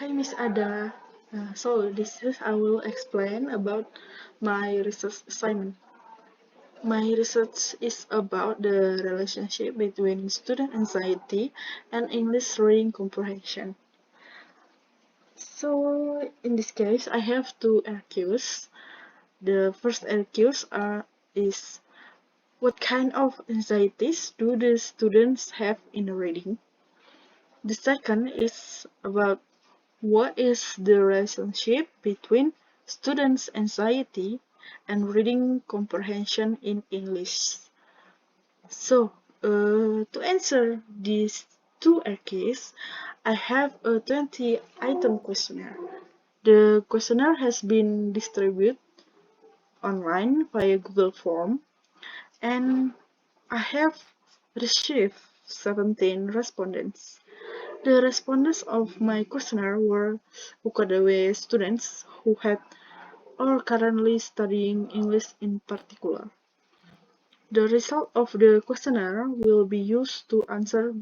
Hi Miss Ada. I will explain about my research assignment. My research is about the relationship between student anxiety and English reading comprehension. So in this case, I have two RQs. The first is what kind of anxieties do the students have in reading? The second is about what is the relationship between students' anxiety and reading comprehension in English? To answer these two RKs, I have a 20-item questionnaire. The questionnaire has been distributed online via Google Form, and I have received 17 respondents. The respondents of my questionnaire were UKDW students who had or currently studying English in particular. The result of the questionnaire will be used to answer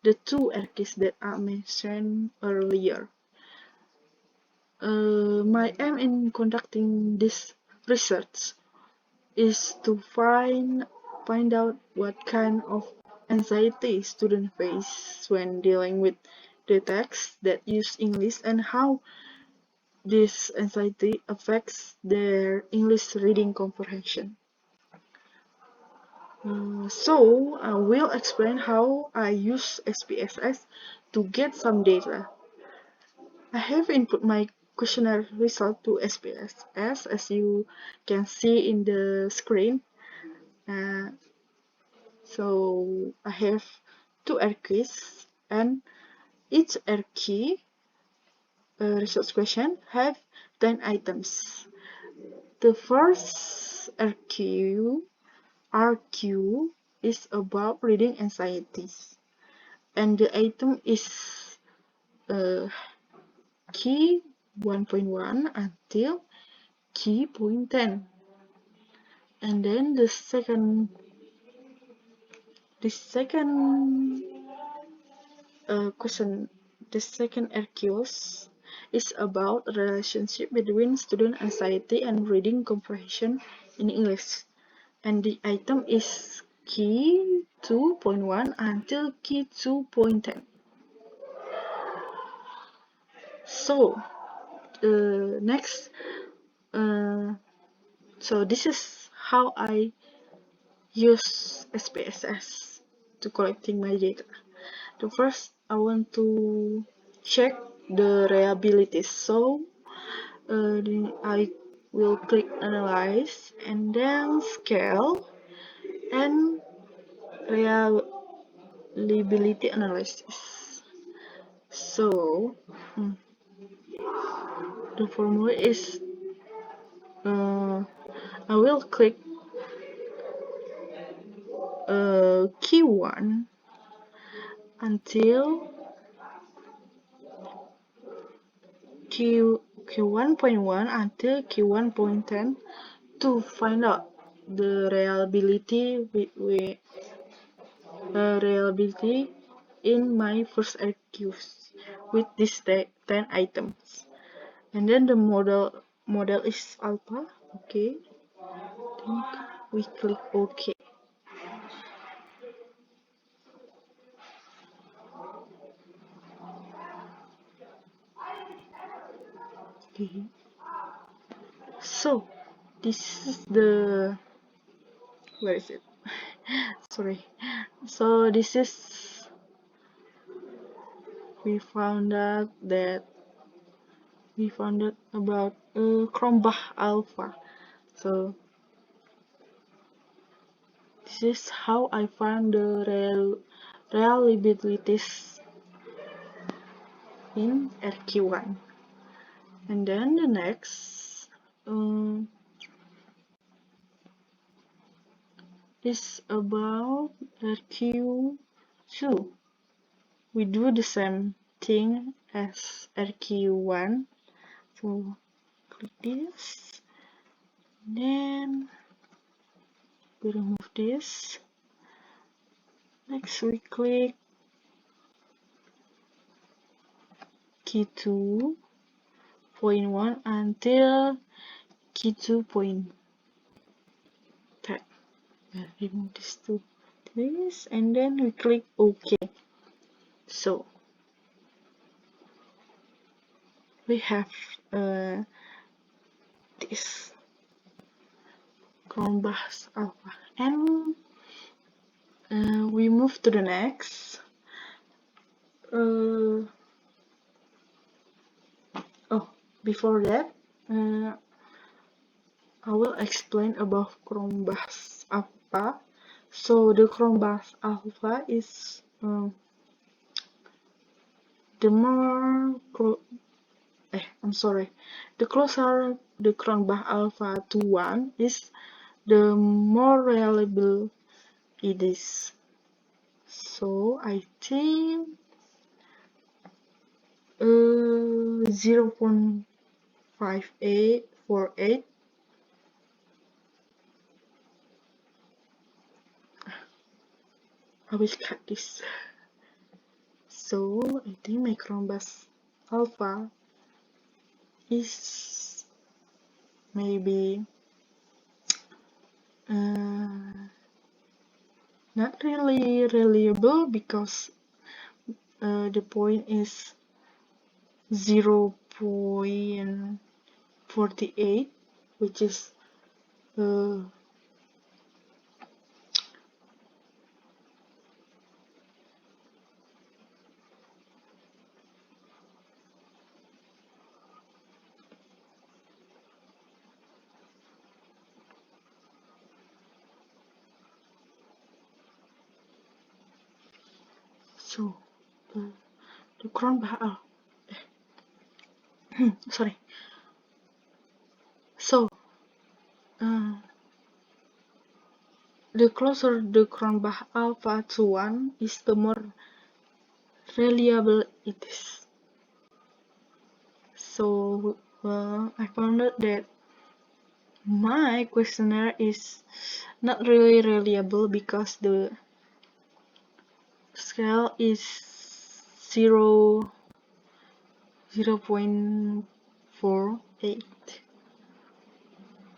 the two RKs that I mentioned earlier. My aim in conducting this research is to find out what kind of anxiety students face when dealing with the texts that use English and how this anxiety affects their English reading comprehension. I will explain how I use SPSS to get some data. I have input my questionnaire result to SPSS as you can see in the screen. Uh, I have two RQs and each RQ research question have 10 items. The first RQ is about reading anxieties, and the item is key 1.1 until key point 10. And then the second question, the second RQs is about the relationship between student anxiety and reading comprehension in English, and the item is key 2.1 until key 2.10. Next, this is how I use SPSS to collecting my data. The first, I want to check the reliability. I will click analyze and then scale and reliability analysis. So the formula is I will click key 1 until Q1.1 until Q1.10 to find out the reliability in my first RQs with these 10 items. And then the model is alpha. Okay, then we click OK. Okay. So this is the where is it? Sorry. So this is we found out about Chromebach alpha. So this is how I find the reliabilities in RQ1. And then the next is about RQ2. We do the same thing as RQ1. So click this. Then we remove this. Next we click Q2.1 until Q2.10. Remove this to this, and then we click OK. So we have this Chromebus Alpha, and we move to the next. Before that, I will explain about Chromebus Alpha. So the Chromebus Alpha is the closer the Chromebus Alpha to 1 is, the more reliable it is. So I think 0.5848. I will cut this. So I think my Chromebus Alpha is maybe not really reliable, because the point is 0.48, which is so the Chromebus sorry. So the closer the Chromebus Alpha to 1 is, the more reliable it is. So I found out that my questionnaire is not really reliable, because the scale is 0.48.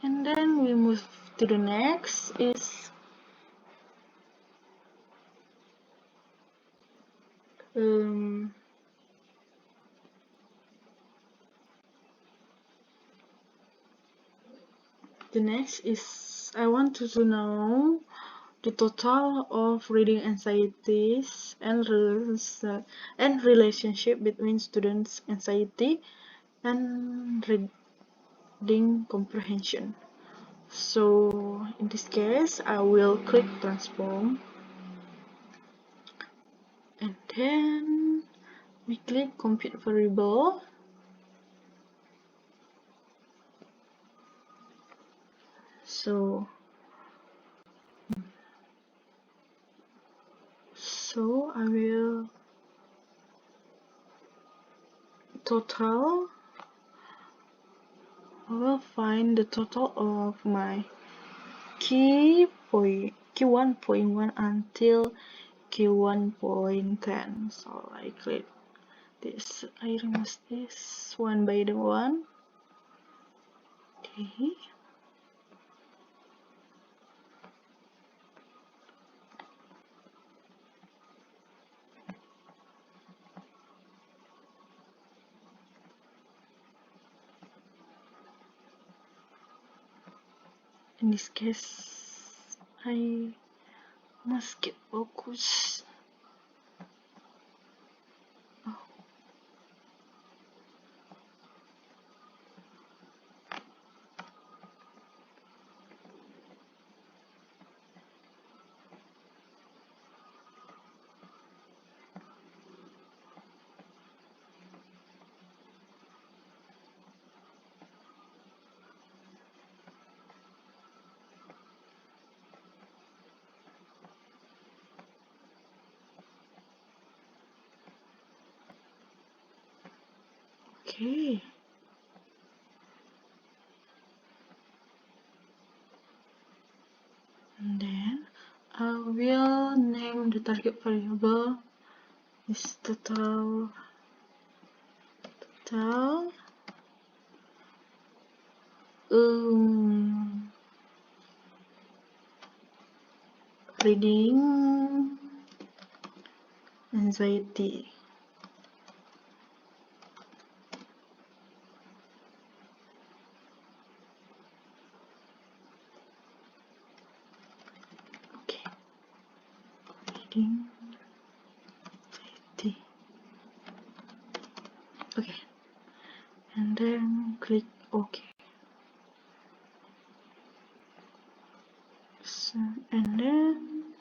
And then we move to the next is I want to know the total of reading anxieties and relationship between students' anxiety and reading comprehension. So in this case, I will click transform, and then we click compute variable. So I will find the total of my Q1.1 until Q1.10. So I click this, I remove this one by the one. Okay. In this case, I must get focus. Okay. And then I will name the target variable is total total reading anxiety. Okay, reading anxiety. Okay, and then click OK. So, and then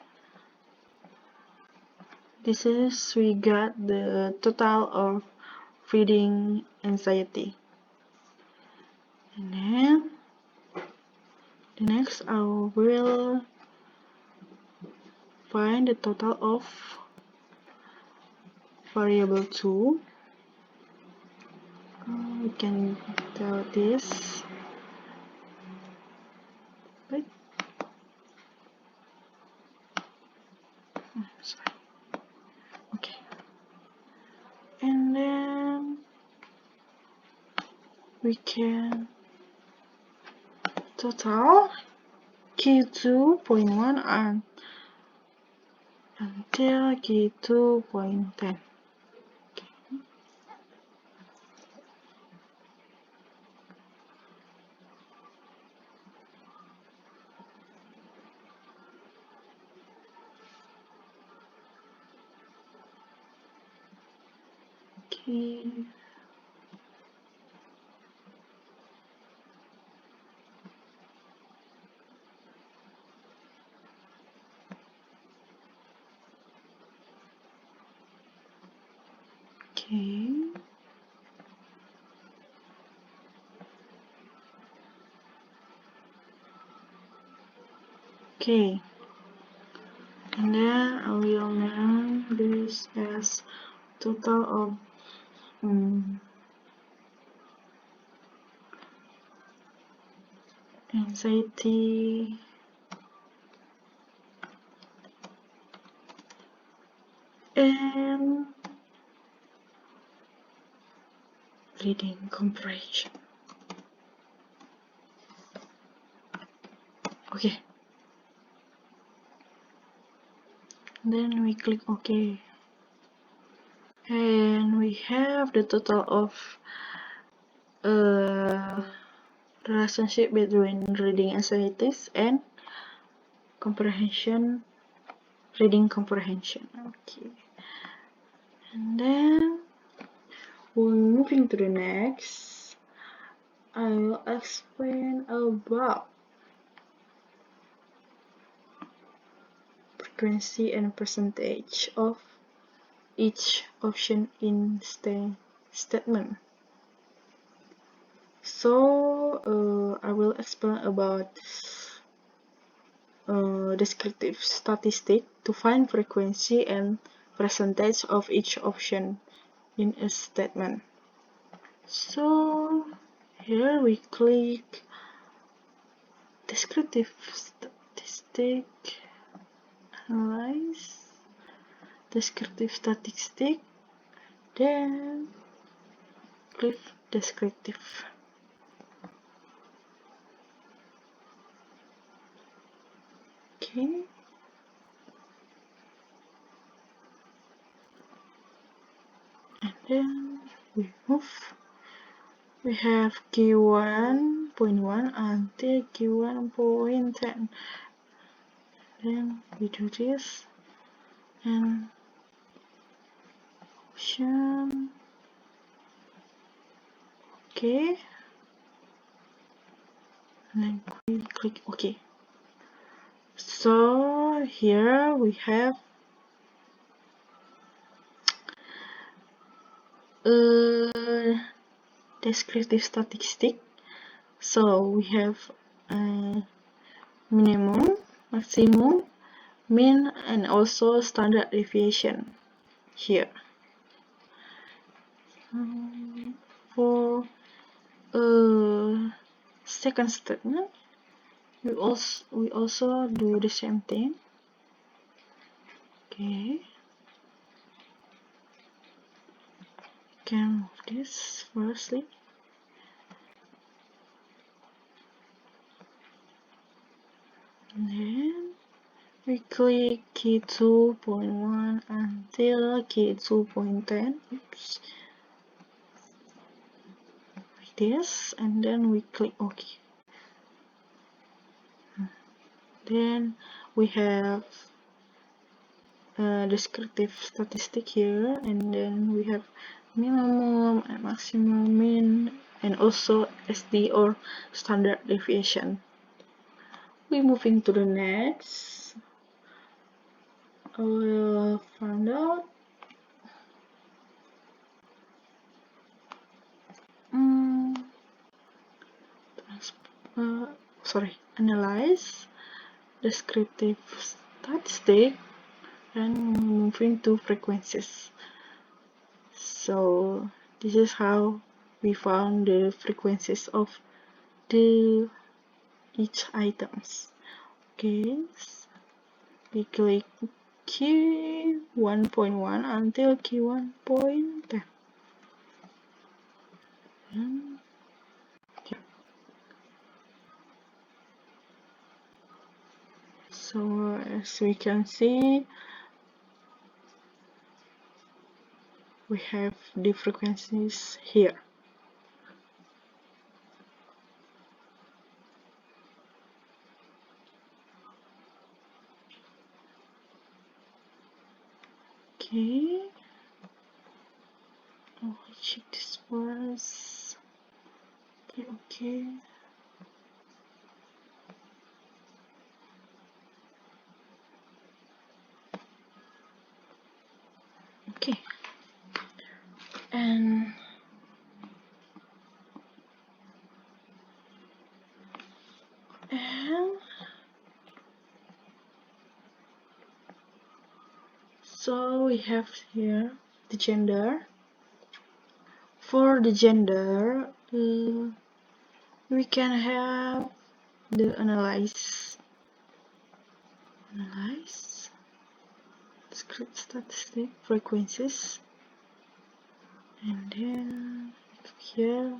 this is we got the total of reading anxiety. And then the next I will find the total of variable 2. We can tell this. Wait. Sorry. Okay. And then we can total Q2.1 and until Q2.10. Okay. Okay. Okay. And then I will name this as total of anxiety and reading comprehension. Okay. Then we click OK. And we have the total of relationship between reading anxieties and comprehension, reading comprehension. Okay. And then we're moving to the next. I will explain about frequency and percentage of each option in statement. So I will explain about descriptive statistic to find frequency and percentage of each option in a statement. So here we click descriptive statistic, analyze descriptive statistic, then click descriptive. Okay. And then we move. We have Q1.1 until Q1.10. Then we do this and option. Okay. And then we click OK. So here we have descriptive statistic. So we have minimum, maximum, mean, and also standard deviation here. For second statement, we also do the same thing. Okay. can move this firstly. And then we click key 2.1 until key 2.10. Oops. Like this, and then we click OK. Then we have descriptive statistic here, and then we have minimum and maximum mean, and also SD or standard deviation. We're moving to the next. I will find out analyze descriptive statistic, and moving to frequencies. So this is how we found the frequencies of the each items. Okay, we click key 1.1 until key 1.10. Okay. So as we can see, we have the frequencies here. Okay. Oh, check this first. Okay. Okay. And so we have here the gender. For the gender, we can have the analyze script statistic frequencies, and then here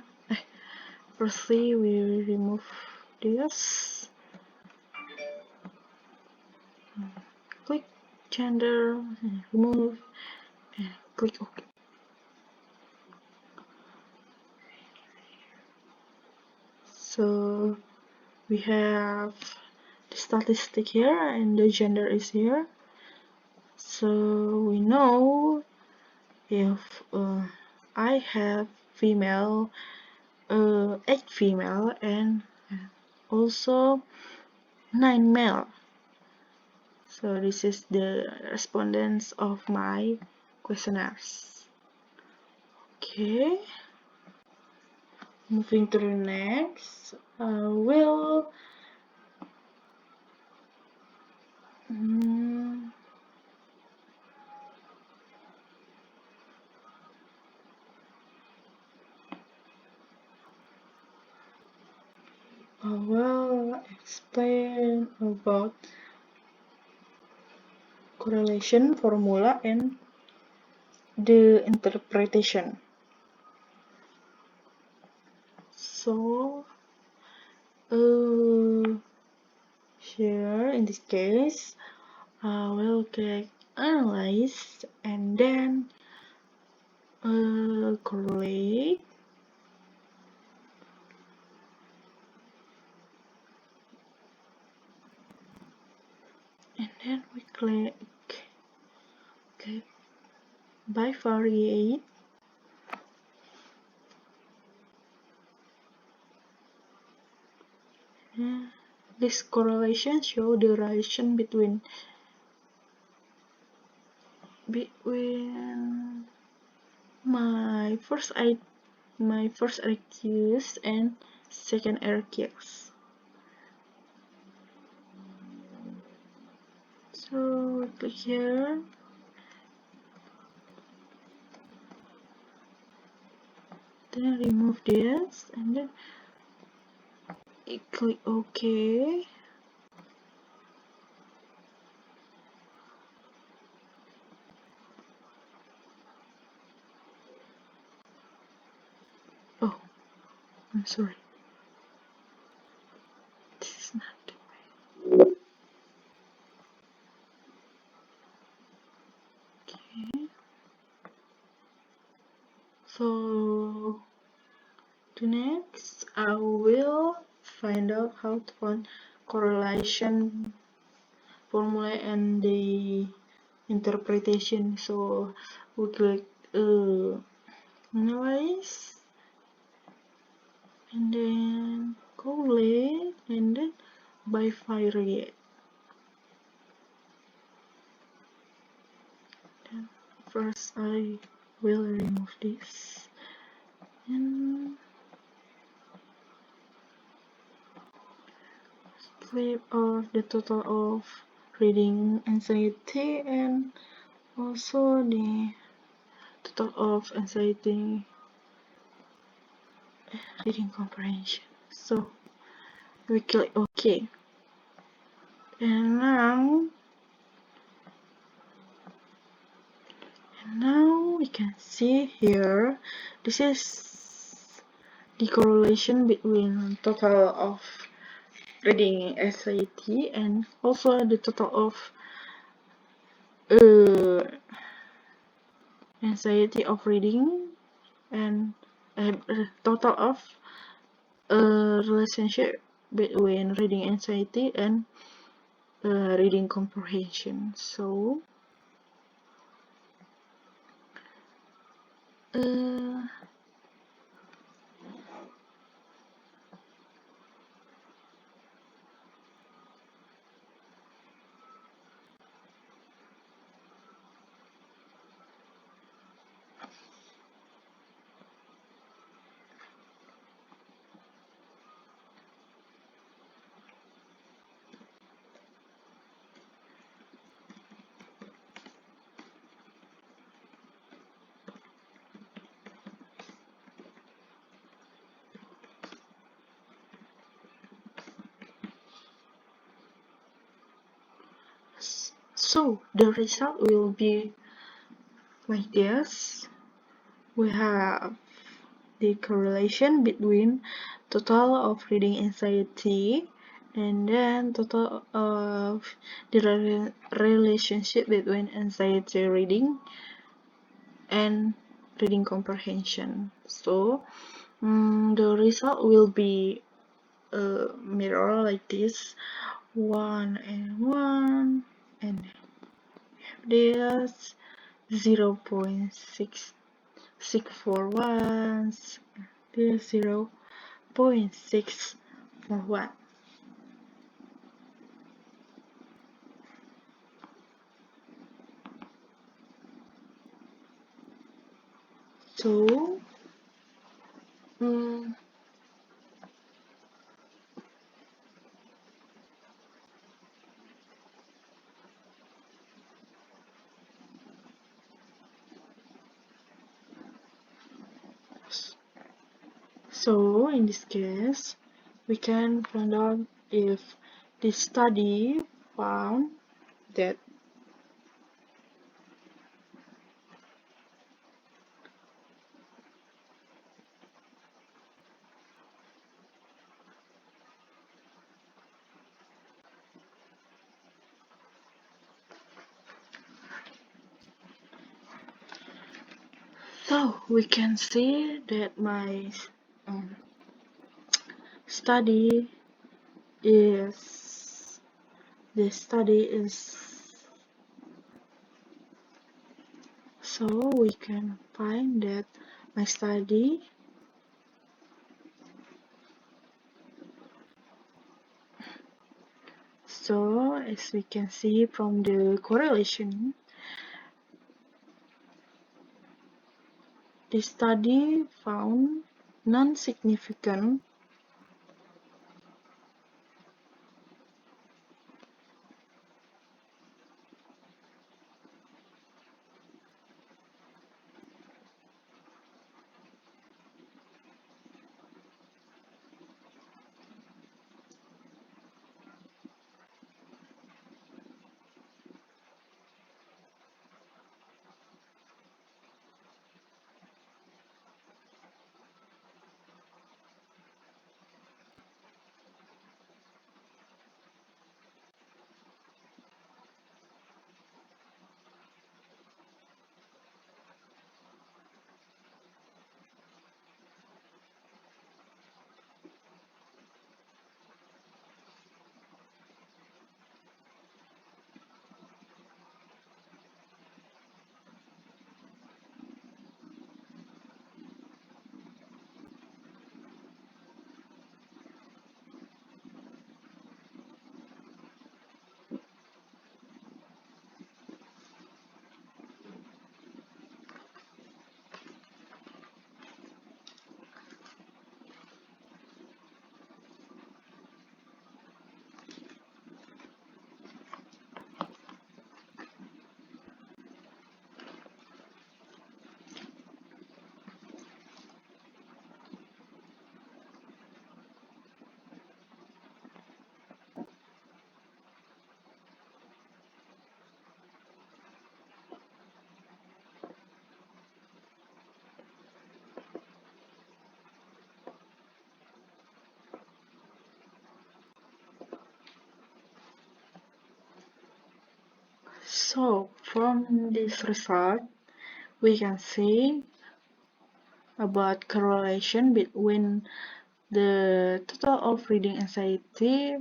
firstly we remove this, click gender, remove, and click OK. So we have the statistic here and the gender is here. So we know if I have female, 8 female and also 9 male. So this is the respondents of my questionnaires. Okay, moving to the next, well, I will explain about correlation formula and the interpretation. So here in this case, I will click analyze and then correlate, and then we click bivariate, this correlation show the relation between my first RQs and second RQs. So click here, then remove this, and then click OK. I'm sorry. This is not the way. Okay. So the next, I will find out how to find correlation formula and the interpretation. So we click analyze and then correlate and then bivariate. Then first I will remove this and flip off the total of reading anxiety and also the total of anxiety reading comprehension. So we click OK. And now we can see here, this is the correlation between total of reading anxiety and also the total of anxiety of reading and total of relationship between reading anxiety and reading comprehension. So the result will be like this. We have the correlation between total of reading anxiety and then total of the relationship between anxiety reading and reading comprehension. So the result will be a mirror like this, 1 and 1, and this 0.641, this 0.641. So So in this case, we can find out if this study found that we can see that my study is so we can find that my study so as we can see from the correlation, the study found non-significant So from this result, we can see about correlation between the total of reading anxiety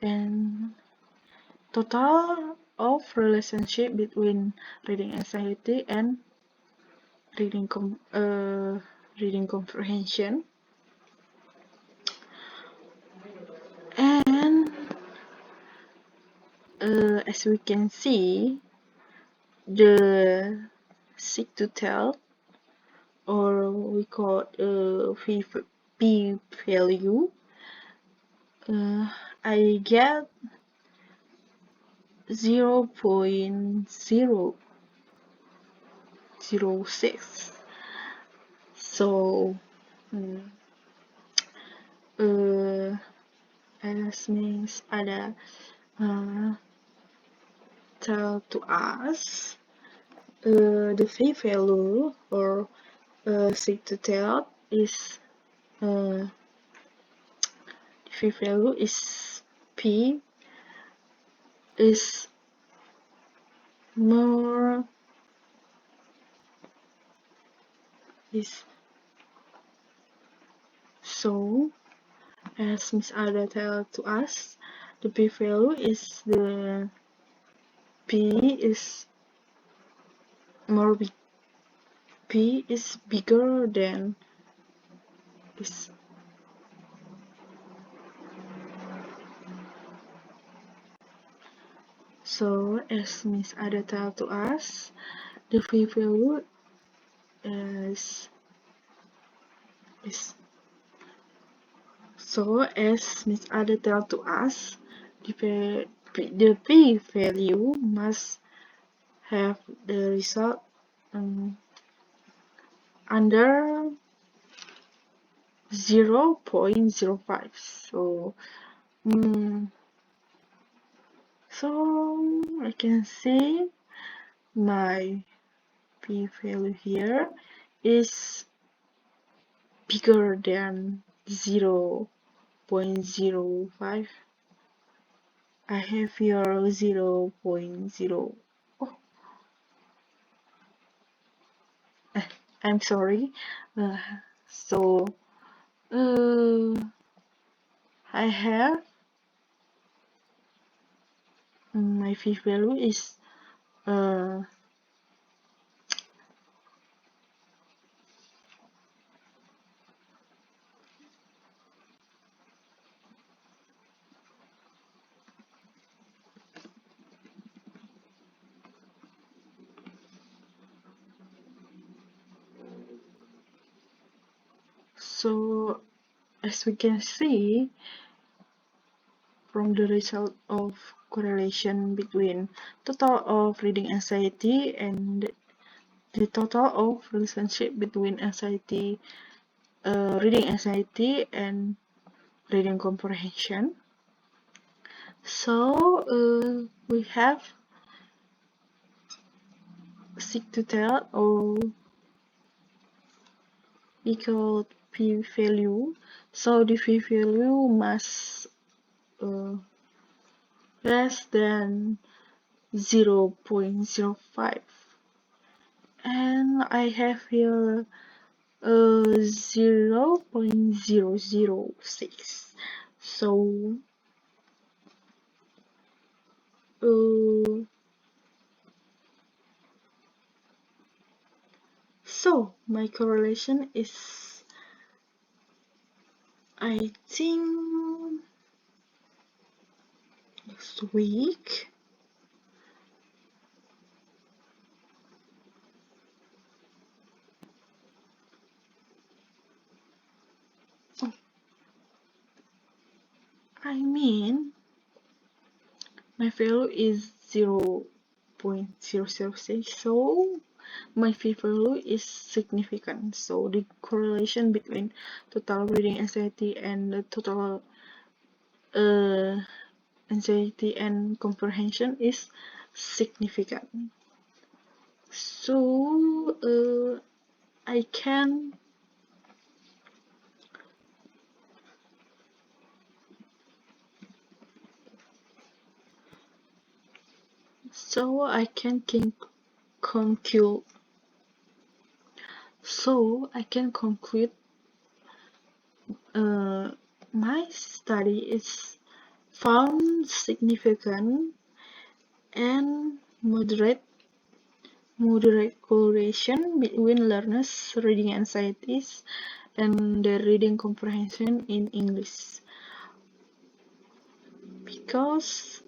and total of relationship between reading anxiety and reading comprehension. And as we can see, the seek to tell, or we call p value, I get 0.006. So as means ada tell to us the p-value or seek to tell is the p-value is p is more is so as Miss Ada tell to us, the p-value is the p is more big. P is bigger than is. So as Miss Ada tell to us, the p-value is so as Miss Ada tell to us, the p-value must have the result under 0.05. So I can say my p-value here is bigger than 0.05. I have here 0.0. Oh, I'm sorry. So I have my p-value is so as we can see from the result of correlation between total of reading anxiety and the total of relationship between reading anxiety and reading comprehension. So we have seek to tell or equal p-value. So the p-value must less than 0.05, and I have here 0.006. So my correlation is, I think, next week. I mean, my value is 0.006, so my p-value is significant. So the correlation between total reading anxiety and the total anxiety and comprehension is significant. So I can So conclude. I can conclude. My study is found significant and moderate correlation between learners' reading anxieties and their reading comprehension in English. Because